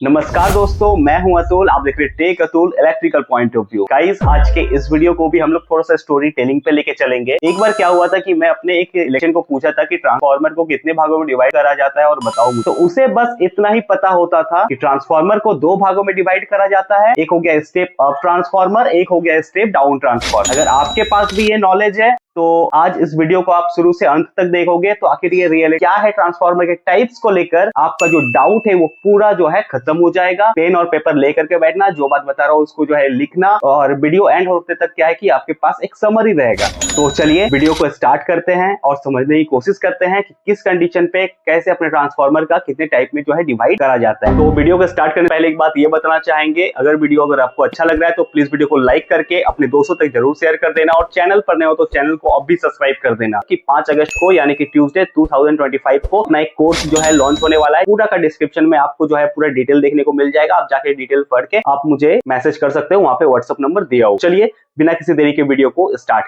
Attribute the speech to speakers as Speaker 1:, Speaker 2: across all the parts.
Speaker 1: नमस्कार दोस्तों, मैं हूं अतुल। आप देख रहे हैं tech Atul electrical point of view. Guys, आज के इस वीडियो को भी हम लोग थोड़ा सा स्टोरी टेलिंग पे लेके चलेंगे। एक बार क्या हुआ था कि मैं अपने एक इलेक्ट्रिशियन को पूछा था कि ट्रांसफार्मर को कितने भागों में डिवाइड करा जाता है और बताओ मुझे। तो उसे बस इतना ही पता होता था कि ट्रांसफार्मर को दो भागों में डिवाइड करा जाता है। एक हो गया स्टेप अप ट्रांसफार्मर, एक हो गया स्टेप डाउन ट्रांसफार्मर। अगर आपके पास भी ये नॉलेज है तो आज इस वीडियो को आप शुरू से अंत तक देखोगे तो आखिर ये रियलिटी क्या है ट्रांसफार्मर के टाइप्स को लेकर आपका जो डाउट है वो पूरा जो है खत्म हो जाएगा। पेन और पेपर लेकर के बैठना, जो बात बता रहा हूँ उसको जो है लिखना, और वीडियो एंड होते तक क्या है कि आपके पास एक समरी रहेगा। तो चलिए वीडियो को स्टार्ट करते हैं और समझने की कोशिश करते हैं कि किस कंडीशन पे कैसे अपने ट्रांसफार्मर का कितने टाइप में जो है डिवाइड करा जाता है। तो वीडियो को स्टार्ट करने से पहले एक बात ये बताना चाहेंगे, अगर वीडियो आपको अच्छा लग रहा है तो प्लीज वीडियो को लाइक करके अपने दोस्तों तक जरूर शेयर कर देना, और चैनल पर नए हो तो चैनल को अब भी सब्सक्राइब कर देना। कि 5 अगस्त को यानी कि ट्यूसडे 2025 को अपना एक कोर्स जो है लॉन्च होने वाला है। पूरा का डिस्क्रिप्शन में आपको जो है पूरा डिटेल देखने को मिल जाएगा। आप जाके डिटेल पढ़ के आप मुझे मैसेज कर सकते हो, वहां पे व्हाट्सएप नंबर दिया हो। चलिए बिना किसी देरी के वीडियो को स्टार्ट।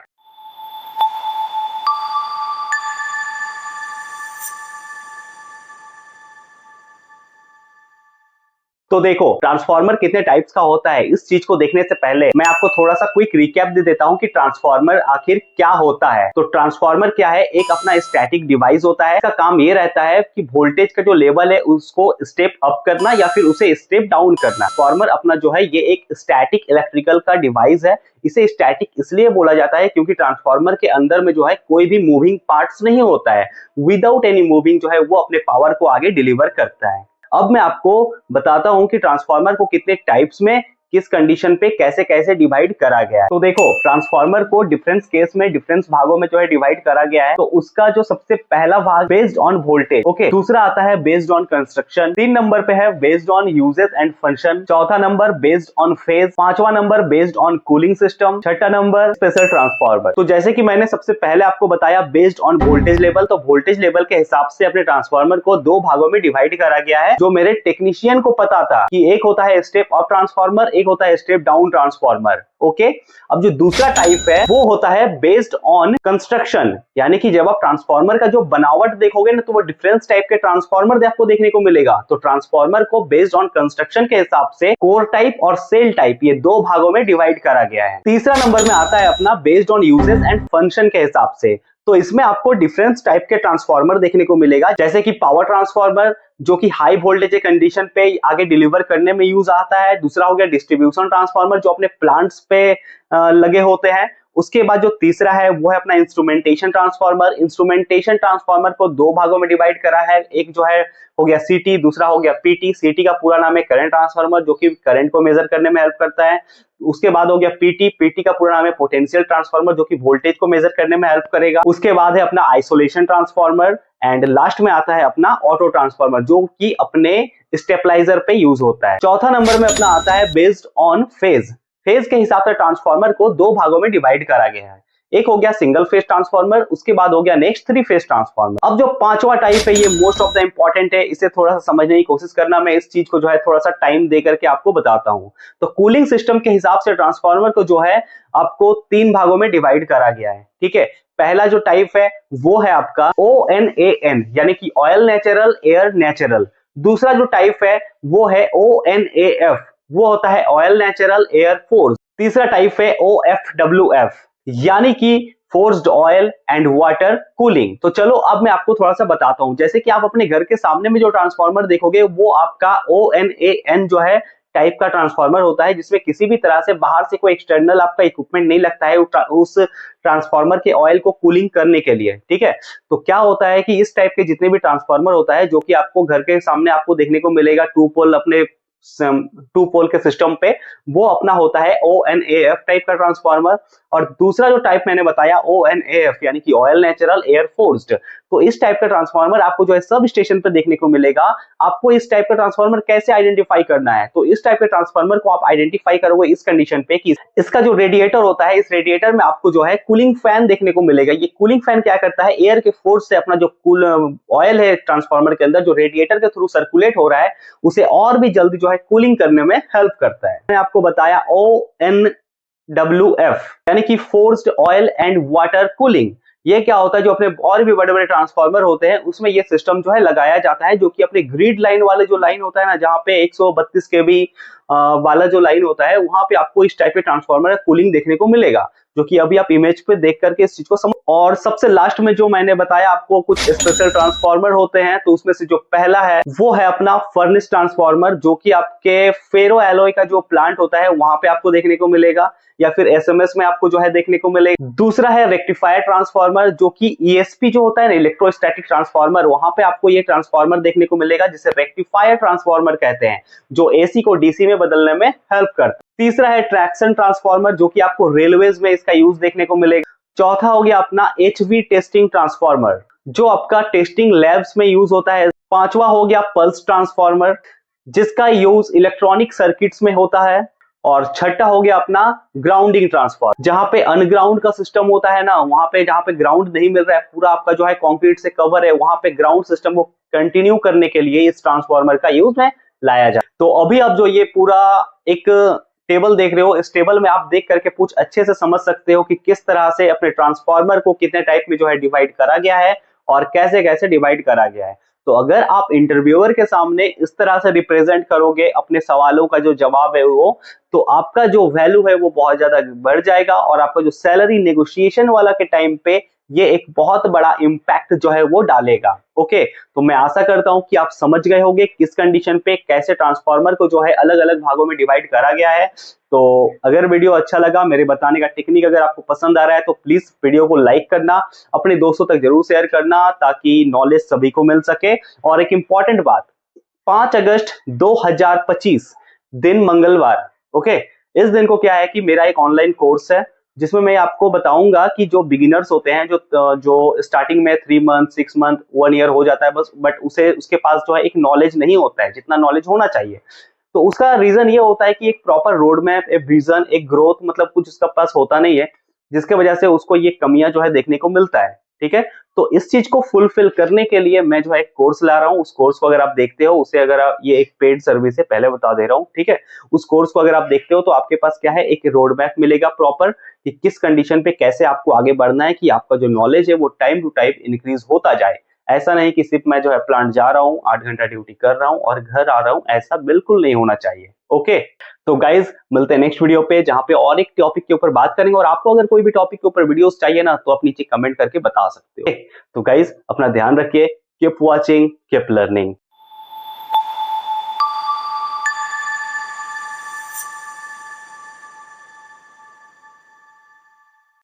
Speaker 1: तो देखो, ट्रांसफार्मर कितने टाइप्स का होता है इस चीज को देखने से पहले मैं आपको थोड़ा सा क्विक रिकैप दे देता हूं कि ट्रांसफार्मर आखिर क्या होता है। तो ट्रांसफार्मर क्या है? एक अपना स्टैटिक डिवाइस होता है। इसका काम ये रहता है कि वोल्टेज का जो लेवल है उसको स्टेप अप करना या फिर उसे स्टेप डाउन करना। ट्रांसफार्मर अपना जो है ये एक स्टैटिक इलेक्ट्रिकल का डिवाइस है। इसे स्टैटिक इसलिए बोला जाता है क्योंकि ट्रांसफार्मर के अंदर में जो है कोई भी मूविंग पार्ट्स नहीं होता है। विदाउट एनी मूविंग जो है वो अपने पावर को आगे डिलीवर करता है। अब मैं आपको बताता हूं कि ट्रांसफार्मर को कितने टाइप्स में किस कंडीशन पे कैसे कैसे डिवाइड करा गया है। तो देखो, ट्रांसफार्मर को डिफरेंट केस में डिफरेंट भागों में जो है डिवाइड करा गया है। तो उसका जो सबसे पहला भाग बेस्ड ऑन वोल्टेज, ओके। दूसरा आता है बेस्ड ऑन कंस्ट्रक्शन। 3 नंबर पे है based on usages and function. चौथा नंबर बेस्ड ऑन फेज। 5वां number based on cooling system. छठा नंबर स्पेशल ट्रांसफार्मर। तो जैसे कि मैंने सबसे पहले आपको बताया बेस्ड ऑन वोल्टेज लेवल, तो वोल्टेज लेवल के हिसाब से अपने ट्रांसफार्मर को दो भागों में डिवाइड करा गया है। जो मेरे टेक्नीशियन को पता था कि एक होता है स्टेप अप ट्रांसफार्मर, एक होता है स्टेप डाउन ट्रांसफार्मर, ओके। अब जो दूसरा टाइप है वो होता है बेस्ड ऑन कंस्ट्रक्शन, यानी कि जब आप ट्रांसफार्मर का जो बनावट देखोगे ना तो वो डिफरेंस टाइप के ट्रांसफार्मर आपको देखने को मिलेगा। तो ट्रांसफार्मर को बेस्ड ऑन कंस्ट्रक्शन के हिसाब से कोर टाइप और सेल टाइप, ये दो भागों में डिवाइड करा गया है। तीसरा नंबर में आता है अपना based on usages and function के हिसाब से। तो इसमें आपको डिफरेंस टाइप के ट्रांसफार्मर देखने को मिलेगा, जैसे कि पावर ट्रांसफार्मर जो कि हाई वोल्टेज कंडीशन पे आगे डिलीवर करने में यूज आता है। दूसरा हो गया डिस्ट्रीब्यूशन ट्रांसफार्मर जो अपने प्लांट्स पे लगे होते हैं। उसके बाद जो तीसरा है वो है अपना इंस्ट्रूमेंटेशन ट्रांसफार्मर। इंस्ट्रूमेंटेशन ट्रांसफार्मर को दो भागों में डिवाइड करा है। एक जो है हो गया सीटी, दूसरा हो गया पीटी। सीटी का पूरा नाम है करंट ट्रांसफार्मर, जो कि करंट को मेजर करने में हेल्प करता है। उसके बाद हो गया पीटी। पीटी का पूरा नाम है पोटेंशियल ट्रांसफार्मर, जो कि वोल्टेज को मेजर करने में हेल्प करेगा। उसके बाद है अपना आइसोलेशन ट्रांसफार्मर, एंड लास्ट में आता है अपना ऑटो ट्रांसफार्मर, जो कि अपने स्टेबलाइजर पे यूज होता है। चौथा नंबर में अपना आता है बेस्ड ऑन फेज। फेज के हिसाब से ट्रांसफार्मर को दो भागों में डिवाइड करा गया है। एक हो गया सिंगल फेज ट्रांसफार्मर, उसके बाद हो गया नेक्स्ट 3 फेज ट्रांसफार्मर। अब जो पांचवा टाइप है ये मोस्ट ऑफ द इंपॉर्टेंट है, इसे थोड़ा सा समझने की कोशिश करना। मैं इस चीज को जो है थोड़ा सा टाइम दे करके आपको बताता हूं। तो कूलिंग सिस्टम के हिसाब से ट्रांसफार्मर को जो है आपको 3 भागों में डिवाइड करा गया है, ठीक है। पहला जो टाइप है वो है आपका ONAN, यानी कि ऑयल नेचुरल एयर नेचुरल। दूसरा जो टाइप है वो है ONAF, वो होता है ऑयल नेचुरल एयर फोर्स। तीसरा टाइप है OFWF, यानी कि forced oil and water cooling. तो चलो अब मैं आपको थोड़ा सा बताता हूं। जैसे कि आप अपने घर के सामने में जो ट्रांसफार्मर देखोगे वो आपका ONAN जो है टाइप का ट्रांसफार्मर होता है, जिसमें किसी भी तरह से बाहर से कोई एक्सटर्नल आपका इक्विपमेंट नहीं लगता है उस ट्रांसफार्मर के ऑयल को कूलिंग करने के लिए, ठीक है। तो क्या होता है कि इस टाइप के जितने भी ट्रांसफार्मर होता है जो कि आपको घर के सामने आपको देखने को मिलेगा टू पोल के सिस्टम पे, वो अपना होता है ONAF टाइप का ट्रांसफार्मर। और दूसरा जो टाइप मैंने बताया ONAF, यानी कि ऑयल नेचुरल एयर फोर्स्ड। तो इस टाइप का ट्रांसफार्मर आपको जो है सब स्टेशन पे देखने को मिलेगा। आपको इस टाइप का ट्रांसफार्मर कैसे आइडेंटिफाई करना है? तो इस टाइप के ट्रांसफार्मर को आप आइडेंटिफाई करोगे इस कंडीशन पे कि इसका जो रेडिएटर होता है, इस रेडिएटर में आपको जो है कूलिंग फैन देखने को मिलेगा। ये कूलिंग फैन क्या करता है? एयर के फोर्स से अपना जो कूल ऑयल है ट्रांसफार्मर के अंदर जो रेडिएटर के थ्रू सर्कुलेट हो रहा है उसे और भी जल्दी जो है कूलिंग करने में हेल्प करता है। मैंने आपको बताया ONWF, यानी कि forced oil and water cooling. ये क्या होता है, जो अपने और भी बड़े बड़े ट्रांसफार्मर होते हैं उसमें ये सिस्टम जो है लगाया जाता है, जो कि अपने ग्रिड लाइन वाले जो लाइन होता है ना, जहाँ पे 132 केवी वाला जो लाइन होता है, वहां पे आपको इस टाइप के ट्रांसफार्मर कूलिंग देखने को मिलेगा, जो कि अभी आप इमेज पे देख करके इस चीज को समझ। और सबसे लास्ट में जो मैंने बताया आपको कुछ स्पेशल ट्रांसफार्मर होते हैं, तो उसमें से जो पहला है वो है अपना फर्नेस ट्रांसफार्मर, जो कि आपके फेरो एलॉय का जो प्लांट होता है वहां पे आपको देखने को मिलेगा, या फिर एसएमएस में आपको जो है देखने को मिलेगा। दूसरा है रेक्टिफायर ट्रांसफार्मर, जो कि ईएसपी जो होता है ना, इलेक्ट्रोस्टैटिक ट्रांसफार्मर, वहां पे आपको ये ट्रांसफार्मर देखने को मिलेगा, जिसे रेक्टिफायर ट्रांसफार्मर कहते हैं, जो एसी को डीसी में बदलने में हेल्प करता है। तीसरा है ट्रैक्शन ट्रांसफार्मर, जो कि आपको रेलवेज में इसका यूज देखने को मिलेगा। चौथा हो गया अपना एचवी टेस्टिंग ट्रांसफार्मर, जो आपका टेस्टिंग लैब्स में यूज होता है। पांचवा हो गया पल्स ट्रांसफार्मर, जिसका यूज इलेक्ट्रॉनिक सर्किट्स में होता है। और छठा हो गया अपना ग्राउंडिंग ट्रांसफार्मर, जहां पे अनग्राउंड का सिस्टम होता है ना, वहां पे जहां पे ग्राउंड नहीं मिल रहा है, पूरा आपका जो है कंक्रीट से कवर है, वहां पे ग्राउंड सिस्टम को कंटिन्यू करने के लिए इस ट्रांसफार्मर का यूज में लाया जाए। तो अभी आप जो ये पूरा एक टेबल देख रहे हो, इस टेबल में आप देख करके कुछ अच्छे से समझ सकते हो कि किस तरह से अपने ट्रांसफार्मर को कितने टाइप में जो है डिवाइड करा गया है और कैसे कैसे डिवाइड करा गया है। तो अगर आप इंटरव्यूअर के सामने इस तरह से रिप्रेजेंट करोगे अपने सवालों का जो जवाब है वो, तो आपका जो वैल्यू है वो बहुत ज्यादा बढ़ जाएगा, और आपका जो सैलरी नेगोशिएशन वाला के टाइम पे ये एक बहुत बड़ा इम्पैक्ट जो है वो डालेगा। ओके, तो मैं आशा करता हूं कि आप समझ गए होंगे किस कंडीशन पे कैसे ट्रांसफार्मर को जो है अलग अलग भागों में डिवाइड करा गया है। तो अगर वीडियो अच्छा लगा, मेरे बताने का टेक्निक अगर आपको पसंद आ रहा है, तो प्लीज वीडियो को लाइक करना, अपने दोस्तों तक जरूर शेयर करना, ताकि नॉलेज सभी को मिल सके। और एक इंपॉर्टेंट बात, 5 अगस्त 2025 दिन मंगलवार, ओके, इस दिन को क्या है कि मेरा एक ऑनलाइन कोर्स है, जिसमें मैं आपको बताऊंगा कि जो बिगिनर्स होते हैं, जो स्टार्टिंग में 3 मंथ 6 मंथ 1 ईयर हो जाता है बस, बट उसे उसके पास जो है एक नॉलेज नहीं होता है जितना नॉलेज होना चाहिए। तो उसका रीजन ये होता है कि एक प्रॉपर रोड मैप, एक विजन, एक ग्रोथ मतलब कुछ उसका पास होता नहीं है, जिसके वजह से उसको ये कमियां जो है देखने को मिलता है। ठीक है, तो इस चीज को फुलफिल करने के लिए मैं जो है एक कोर्स ला रहा हूँ। उस कोर्स को अगर आप देखते हो, उसे अगर आप, ये एक पेड सर्विस है, पहले बता दे रहा हूँ, ठीक है। उस कोर्स को अगर आप देखते हो तो आपके पास क्या है, एक रोड मैप मिलेगा प्रॉपर, कि किस कंडीशन पे कैसे आपको आगे बढ़ना है, कि आपका जो नॉलेज है वो टाइम टू टाइम इंक्रीज होता जाए। ऐसा नहीं कि सिर्फ मैं जो है प्लांट जा रहा हूँ, 8 घंटा ड्यूटी कर रहा हूँ और घर आ रहा हूँ, ऐसा बिल्कुल नहीं होना चाहिए। ओके, तो गाइज मिलते हैं नेक्स्ट वीडियो पे, जहां पे और एक टॉपिक के ऊपर बात करेंगे। और आपको अगर कोई भी टॉपिक के ऊपर वीडियोस चाहिए ना, तो आप नीचे कमेंट करके बता सकते हो। तो गाइज अपना ध्यान रखिए, कीप वॉचिंग, कीप लर्निंग।